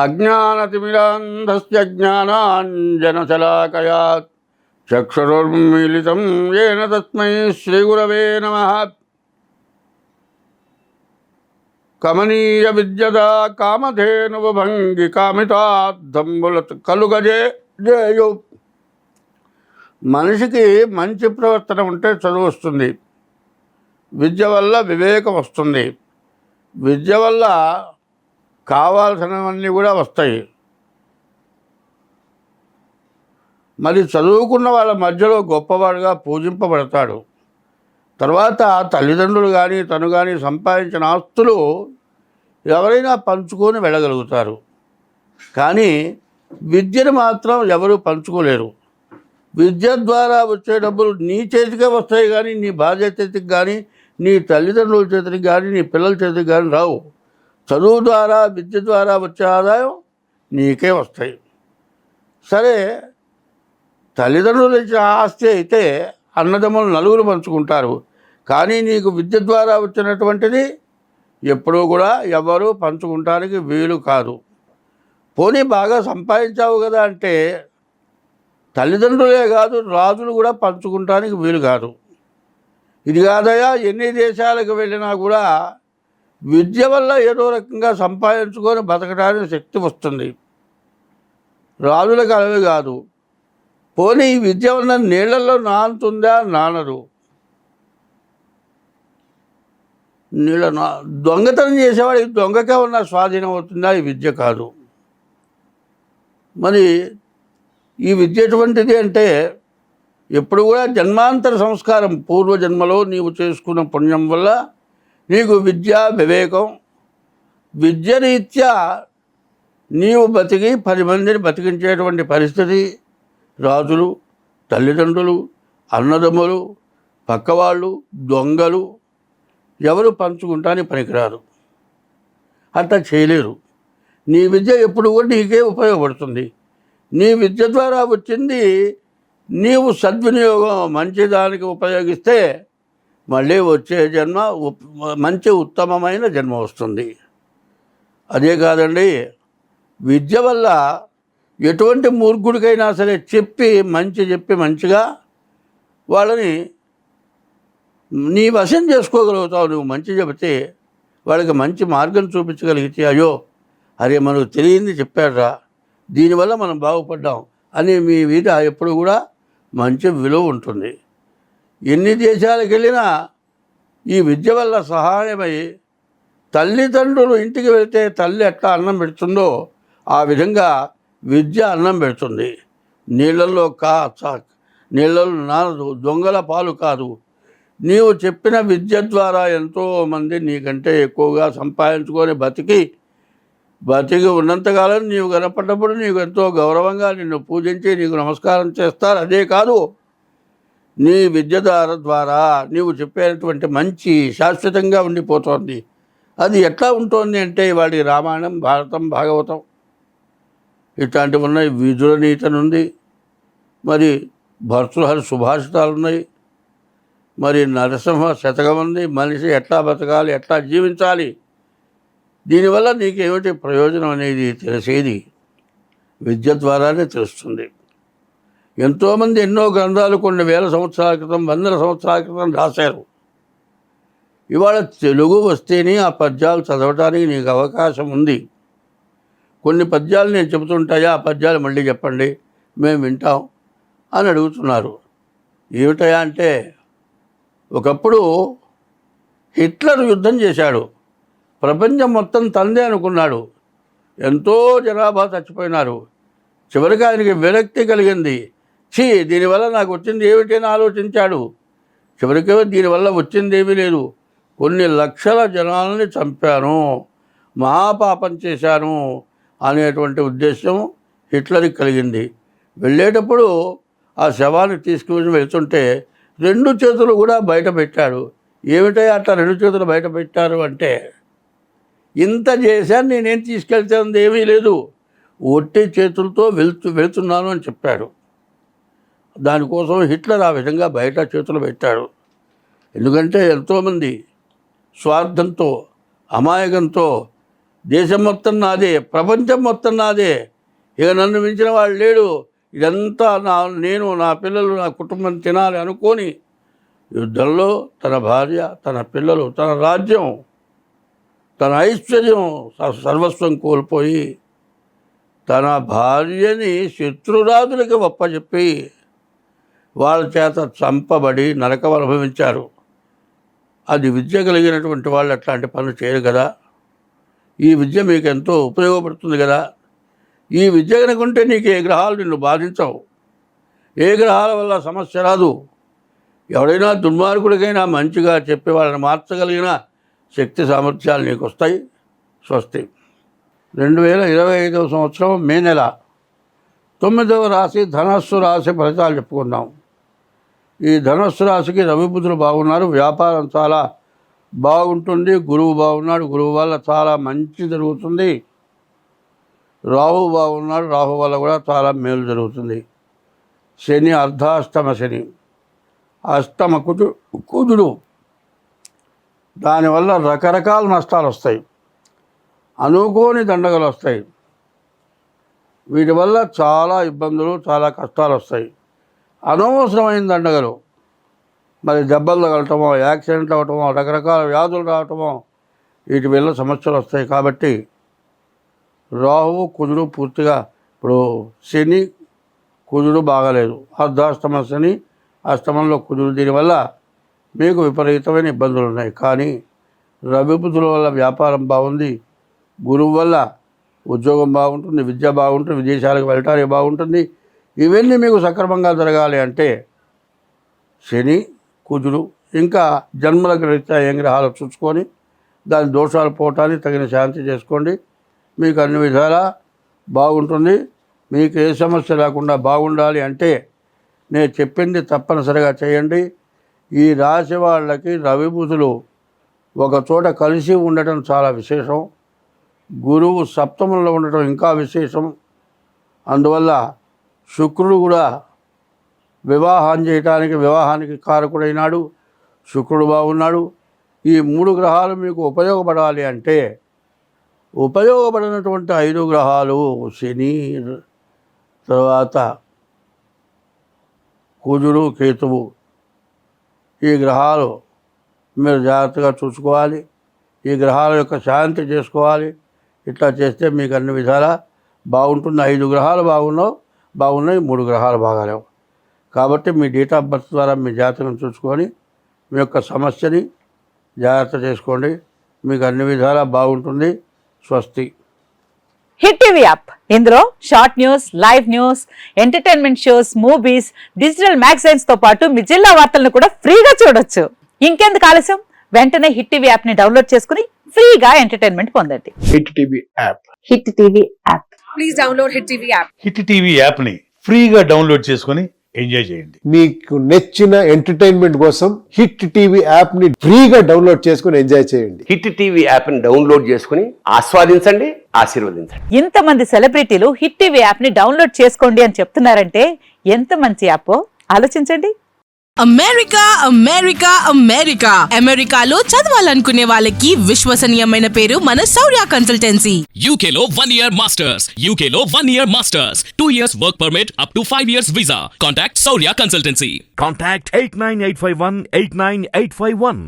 అజ్ఞానతిమిరాంధస్య జ్ఞానాంజనశలాకయా చక్షురున్మీలితం ఏన తస్మై శ్రీగురవే నమః. కమనీయ విద్యదా కామధేనుభంగి కామితార్థంబుల కలుగజే జేయు. మనిషికి మంచి ప్రవర్తన ఉంటే చదువు వస్తుంది, విద్య వల్ల వివేకం వస్తుంది, విద్య వల్ల కావాల్సినవన్నీ కూడా వస్తాయి. మరి చదువుకున్న వాళ్ళ మధ్యలో గొప్పవాడుగా పూజింపబడతాడు. తర్వాత తల్లిదండ్రులు కానీ తను కానీ సంపాదించిన ఆస్తులు ఎవరైనా పంచుకొని వెళ్ళగలుగుతారు. కానీ విద్యను మాత్రం ఎవరు పంచుకోలేరు. విద్య ద్వారా వచ్చే డబ్బులు నీ చేతికే వస్తాయి కానీ నీ భార్య చేతికి కానీ నీ తల్లిదండ్రుల చేతికి కానీ నీ పిల్లల చేతికి కానీ రావు. చదువు ద్వారా విద్య ద్వారా వచ్చే ఆదాయం నీకే వస్తాయి. సరే, తల్లిదండ్రులు ఇచ్చిన ఆస్తి అయితే అన్నదమ్ములు నలుగురు పంచుకుంటారు. కానీ నీకు విద్య ద్వారా వచ్చినటువంటిది ఎప్పుడూ కూడా ఎవరు పంచుకుంటానికి వీలు కాదు. పోనీ బాగా సంపాదించావు కదా అంటే తల్లిదండ్రులే కాదు, రాజులు కూడా పంచుకుంటానికి వీలు కాదు. ఇది కాదయా, ఎన్ని దేశాలకు వెళ్ళినా కూడా విద్య వల్ల ఏదో రకంగా సంపాదించుకొని బతకడానికి శక్తి వస్తుంది. రాజులకు అలవి కాదు. పోనీ ఈ విద్య వల్ల నీళ్లలో నానుతుందా? నానదు. దొంగతనం చేసేవాడికి దొంగకే ఉన్న స్వాధీనం అవుతుందా? ఈ విద్య కాదు. మరి ఈ విద్య ఎటువంటిది అంటే ఎప్పుడు కూడా జన్మాంతర సంస్కారం, పూర్వజన్మలో నీవు చేసుకున్న పుణ్యం వల్ల నీకు విద్య వివేకం, విద్యరీత్యా నీవు బతికి 10 మందిని బతికించేటువంటి పరిస్థితి రాజులు, తల్లిదండ్రులు, అన్నదమ్ములు, పక్కవాళ్ళు, దొంగలు ఎవరు పంచుకుంటానికి పనికిరారు. అట్లా చేయలేరు. నీ విద్య ఎప్పుడు కూడా నీకే ఉపయోగపడుతుంది. నీ విద్య ద్వారా వచ్చింది నీవు సద్వినియోగం మంచిదానికి ఉపయోగిస్తే మళ్ళీ వచ్చే జన్మ మంచి ఉత్తమమైన జన్మ వస్తుంది. అదే కాదండి, విద్య వల్ల ఎటువంటి మూర్ఖుడికైనా సరే చెప్పి మంచిగా వాళ్ళని నీ వశం చేసుకోగలుగుతావు. నువ్వు మంచి చెబితే వాళ్ళకి మంచి మార్గం చూపించగలిగితే, అయ్యో అరే మనకు తెలియంది చెప్పాడురా, దీనివల్ల మనం బాగుపడ్డాం అని మీ మీద ఎప్పుడు కూడా మంచి విలువ ఉంటుంది. ఎన్ని దేశాలకు వెళ్ళినా ఈ విద్య వల్ల సహాయమై తల్లిదండ్రులు ఇంటికి వెళ్తే తల్లి ఎట్లా అన్నం పెడుతుందో ఆ విధంగా విద్య అన్నం పెడుతుంది. నీళ్ళల్లో నీళ్ళలో నానదు, దొంగల పాలు కాదు. నీవు చెప్పిన విద్య ద్వారా ఎంతోమంది నీకంటే ఎక్కువగా సంపాదించుకొని బతికి ఉన్నంతకాలం నీవు కనపడ్డప్పుడు నీకు ఎంతో గౌరవంగా నిన్ను పూజించి నీకు నమస్కారం చేస్తారు. అదే కాదు, నీ విద్య ద్వారా నీవు చెప్పేటువంటి మంచి శాశ్వతంగా ఉండిపోతుంది. అది ఎట్లా ఉంటుంది అంటే వాడి రామాయణం, భారతం, భాగవతం ఇట్లాంటివి ఉన్నాయి. విదుర నీతను ఉంది, మరి భర్తృహరి సుభాషితాలు ఉన్నాయి, మరి నరసింహ శతకం ఉంది. మనిషి ఎట్లా బతకాలి, ఎట్లా జీవించాలి, దీనివల్ల నీకేమిటి ప్రయోజనం అనేది తెలిసేది విద్య ద్వారానే తెలుస్తుంది. ఎంతోమంది ఎన్నో గ్రంథాలు కొన్ని వేల సంవత్సరాల క్రితం, వందల సంవత్సరాల క్రితం రాశారు. ఇవాళ తెలుగు వస్తేనే ఆ పద్యాలు చదవటానికి నీకు అవకాశం ఉంది. కొన్ని పద్యాలు నేను చెబుతుంటాయా, ఆ పద్యాలు మళ్ళీ చెప్పండి, మేము వింటాం అని అడుగుతున్నారు. ఏమిటయా అంటే, ఒకప్పుడు హిట్లర్ యుద్ధం చేశాడు. ప్రపంచం మొత్తం తందే అనుకున్నాడు. ఎంతో జనాభా చచ్చిపోయినారు. చివరికి ఆయనకి విరక్తి కలిగింది. దీనివల్ల నాకు వచ్చింది ఏమిటి అని ఆలోచించాడు. చివరికి దీనివల్ల వచ్చింది ఏమీ లేదు, కొన్ని లక్షల జనాలని చంపాను, మహాపాపం చేశాను అనేటువంటి ఉద్దేశం హిట్లర్కి కలిగింది. వెళ్ళేటప్పుడు ఆ శవాన్ని తీసుకుని వెళ్తుంటే 2 చేతులు కూడా బయట పెట్టాడు. ఏమిటో అట్లా 2 చేతులు బయట పెట్టారు అంటే, ఇంత చేశాను, నేనేం తీసుకెళ్తాను ఏమీ లేదు, ఒట్టి చేతులతో వెళ్తున్నాను అని చెప్పాడు. దానికోసం హిట్లర్ ఆ విధంగా బయట చేతులు పెట్టాడు. ఎందుకంటే ఎంతోమంది స్వార్థంతో, అమాయకంతో దేశం మొత్తం నాదే, ప్రపంచం మొత్తం నాదే, ఇక నన్ను మించిన వాడు లేడు, ఇదంతా నేను నా పిల్లలు నా కుటుంబం తినాలి అనుకొని యుద్ధంలో తన భార్య, తన పిల్లలు, తన రాజ్యం, తన ఐశ్వర్యం సర్వస్వం కోల్పోయి తన భార్యని శత్రురాజులకి ఒప్పచెప్పి వాళ్ళ చేత చంపబడి నరకం అనుభవించారు. అది విద్య కలిగినటువంటి వాళ్ళు అట్లాంటి పనులు చేయరు కదా. ఈ విద్య మీకు ఎంతో ఉపయోగపడుతుంది కదా. ఈ విద్య కనుకుంటే నీకు ఏ గ్రహాలు నిన్ను బాధించవు, ఏ గ్రహాల వల్ల సమస్య రాదు. ఎవడైనా దుర్మార్గుడికైనా మంచిగా చెప్పి వాళ్ళని మార్చగలిగిన శక్తి సామర్థ్యాలు నీకు వస్తాయి. స్వస్తి. 2025 సంవత్సరం మే నెల 9వ రాశి ధనస్సు రాశి ఫలితాలు చెప్పుకుందాం. ఈ ధనస్సు రాశికి రవి బుధులు బాగున్నారు, వ్యాపారం చాలా బాగుంటుంది. గురువు బాగున్నాడు, గురువు వల్ల చాలా మంచి జరుగుతుంది. రాహు బాగున్నాడు, రాహు వల్ల కూడా చాలా మేలు జరుగుతుంది. శని అర్ధాష్టమ శని, అష్టమ కుజుడు, దానివల్ల రకరకాల నష్టాలు వస్తాయి, అనుకోని దండగలు వస్తాయి. వీటి వల్ల చాలా ఇబ్బందులు, చాలా కష్టాలు వస్తాయి. అనవసరమైన దండగలు, మరి దెబ్బలు తగలటమో, యాక్సిడెంట్లు అవ్వటమో, రకరకాల వ్యాధులు రావటమో, వీటి వల్ల సమస్యలు వస్తాయి. కాబట్టి రాహువు కుజుడు పూర్తిగా, ఇప్పుడు శని కుజుడు బాగాలేదు, అర్ధాష్టమ శని, అష్టమంలో కుజుడు, దీనివల్ల మీకు విపరీతమైన ఇబ్బందులు ఉన్నాయి. కానీ రవి బుధుల వల్ల వ్యాపారం బాగుంది, గురువు వల్ల ఉద్యోగం బాగుంటుంది, విద్య బాగుంటుంది, విదేశాలకు వెళ్ళటానికి బాగుంటుంది. ఇవన్నీ మీకు సక్రమంగా జరగాలి అంటే శని కుజుడు ఇంకా జన్మలకు రీత్యా ఏం గ్రహాలు చూసుకొని దాని దోషాలు పోవటానికి తగిన శాంతి చేసుకోండి. మీకు అన్ని విధాలా బాగుంటుంది. మీకు ఏ సమస్య లేకుండా బాగుండాలి అంటే నేను చెప్పింది తప్పనిసరిగా చేయండి. ఈ రాశి వాళ్ళకి రవి బుధులు ఒక చోట కలిసి ఉండటం చాలా విశేషం. గురువు సప్తమంలో ఉండటం ఇంకా విశేషం. అందువల్ల శుక్రుడు కూడా వివాహానికి కారకుడైనాడు, శుక్రుడు బాగున్నాడు. ఈ 3 గ్రహాలు మీకు ఉపయోగపడాలి అంటే ఉపయోగపడినటువంటి 5 గ్రహాలు శని, తర్వాత కుజుడు, కేతువు, ఈ గ్రహాలు మీరు జాగ్రత్తగా చూసుకోవాలి. ఈ గ్రహాల యొక్క శాంతి చేసుకోవాలి. ఇట్లా చేస్తే మీకు అన్ని విధాలా బాగుంటుంది. 5 గ్రహాలు బాగున్నాయి, 3 గ్రహాలు బాగాలేవు. కాబట్టి మీ డేట్ ఆఫ్ బర్త్ ద్వారా మీ జాతకం చూసుకొని మీ యొక్క సమస్యని జాగ్రత్త చేసుకోండి. మీకు అన్ని విధాలా బాగుంటుంది. స్వస్తి. హిట్ టీవీ యాప్, ఇందులో short news, live news, entertainment shows, movies, digital magazines తో పాటు మీ జిల్లా వార్తలను కూడా ఫ్రీగా చూడొచ్చు. ఇంకెందుకు ఆలస్యం, వెంటనే హిట్ టీవీ యాప్ ని డౌన్లోడ్ చేసుకుని ఫ్రీగా ఎంటర్టైన్మెంట్ పొందండి. Hit TV app. Hit TV app. Please download hit TV app. Hit TV app ని ఫ్రీగా డౌన్లోడ్ చేసుకొని ఎంజాయ్ చేయండి. మీకు నచ్చిన ఎంటర్టైన్మెంట్ కోసం హిట్ టీవీ యాప్ ని ఫ్రీగా డౌన్లోడ్ చేసుకొని ఎంజాయ్ చేయండి. హిట్ టీవీ యాప్ ని డౌన్లోడ్ చేసుకుని ఆస్వాదించండి, ఆశీర్వదించండి. ఇంతమంది సెలబ్రిటీలు హిట్ టీవీ యాప్ ని డౌన్లోడ్ చేసుకోండి అని చెప్తున్నారంటే ఎంత మంచి యాప్ ఆలోచించండి. అమెరికా అమెరికాలో చదవాలనుకునే వాళ్ళకి విశ్వసనీయమైన పేరు మన శౌర్య కన్సల్టెన్సీ. UK లో 1 year masters, UK లో 1 year masters, 2 years work permit up to 5 years visa. Contact Saurya Consultancy. Contact 89851 89851.